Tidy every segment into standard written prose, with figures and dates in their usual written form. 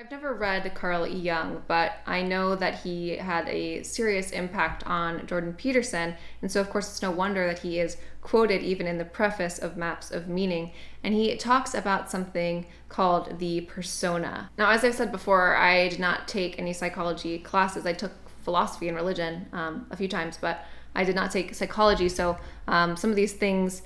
I've never read Carl Jung, but I know that he had a serious impact on Jordan Peterson, and so of course it's no wonder that he is quoted even in the preface of Maps of Meaning, and he talks about something called the persona. Now, as I've said before, I did not take any psychology classes. I took philosophy and religion a few times, but I did not take psychology, so some of these things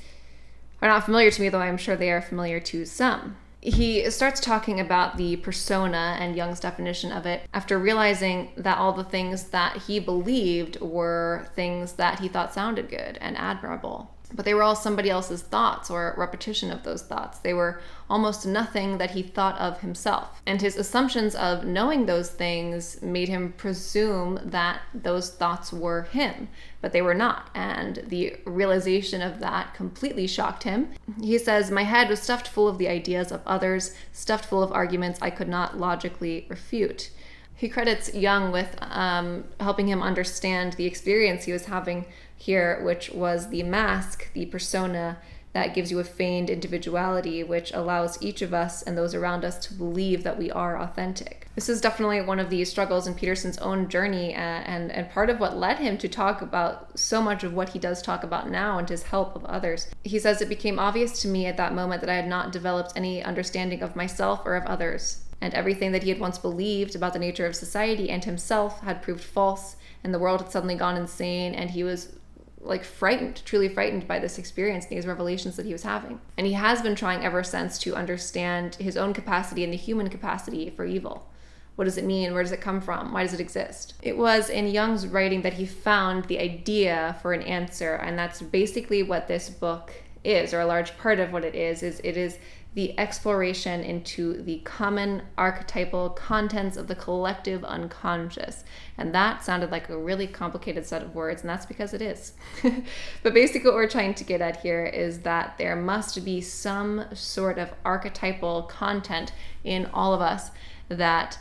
are not familiar to me, though I'm sure they are familiar to some. He starts talking about the persona and Jung's definition of it after realizing that all the things that he believed were things that he thought sounded good and admirable. But they were all somebody else's thoughts or repetition of those thoughts. They were almost nothing that he thought of himself. And his assumptions of knowing those things made him presume that those thoughts were him, but they were not. And the realization of that completely shocked him. He says, "My head was stuffed full of the ideas of others, stuffed full of arguments I could not logically refute." He credits Jung with helping him understand the experience he was having here, which was the mask, the persona that gives you a feigned individuality, which allows each of us and those around us to believe that we are authentic. This is definitely one of the struggles in Peterson's own journey, and part of what led him to talk about so much of what he does talk about now and his help of others. He says, "It became obvious to me at that moment that I had not developed any understanding of myself or of others, and everything that he had once believed about the nature of society and himself had proved false, and the world had suddenly gone insane, and he was frightened, truly frightened by this experience, these revelations that he was having. And he has been trying ever since to understand his own capacity and the human capacity for evil. What does it mean? Where does it come from? Why does it exist?" It was in Jung's writing that he found the idea for an answer, and that's basically what this book is, or a large part of what it is it is the exploration into the common archetypal contents of the collective unconscious. And that sounded like a really complicated set of words, and that's because it is. But basically what we're trying to get at here is that there must be some sort of archetypal content in all of us that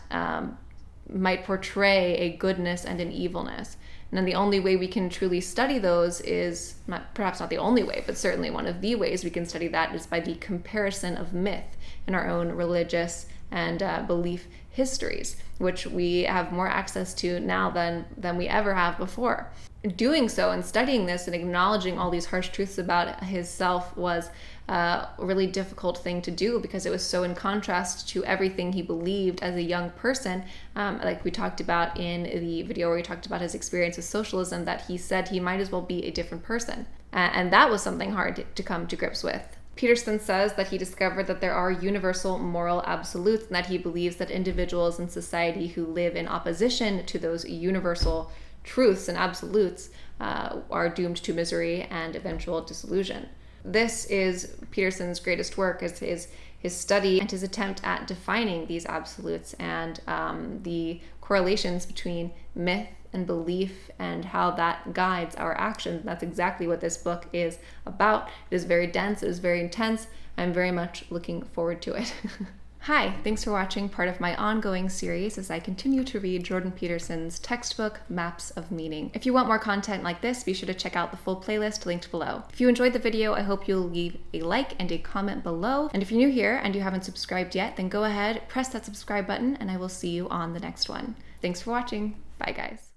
might portray a goodness and an evilness. And then the only way we can truly study those is, perhaps not the only way, but certainly one of the ways we can study that is by the comparison of myth in our own religious and belief histories, which we have more access to now than we ever have before. Doing so and studying this and acknowledging all these harsh truths about his self was a really difficult thing to do because it was so in contrast to everything he believed as a young person, like we talked about in the video where we talked about his experience with socialism, that he said he might as well be a different person. And that was something hard to come to grips with. Peterson says that he discovered that there are universal moral absolutes and that he believes that individuals in society who live in opposition to those universal truths and absolutes are doomed to misery and eventual disillusion. This is Peterson's greatest work, is his study and his attempt at defining these absolutes and the correlations between myth and belief and how that guides our actions. That's exactly what this book is about. It is very dense, it is very intense. I'm very much looking forward to it. Hi, thanks for watching part of my ongoing series as I continue to read Jordan Peterson's textbook, Maps of Meaning. If you want more content like this, be sure to check out the full playlist linked below. If you enjoyed the video, I hope you'll leave a like and a comment below. And if you're new here and you haven't subscribed yet, then go ahead, press that subscribe button, and I will see you on the next one. Thanks for watching. Bye, guys.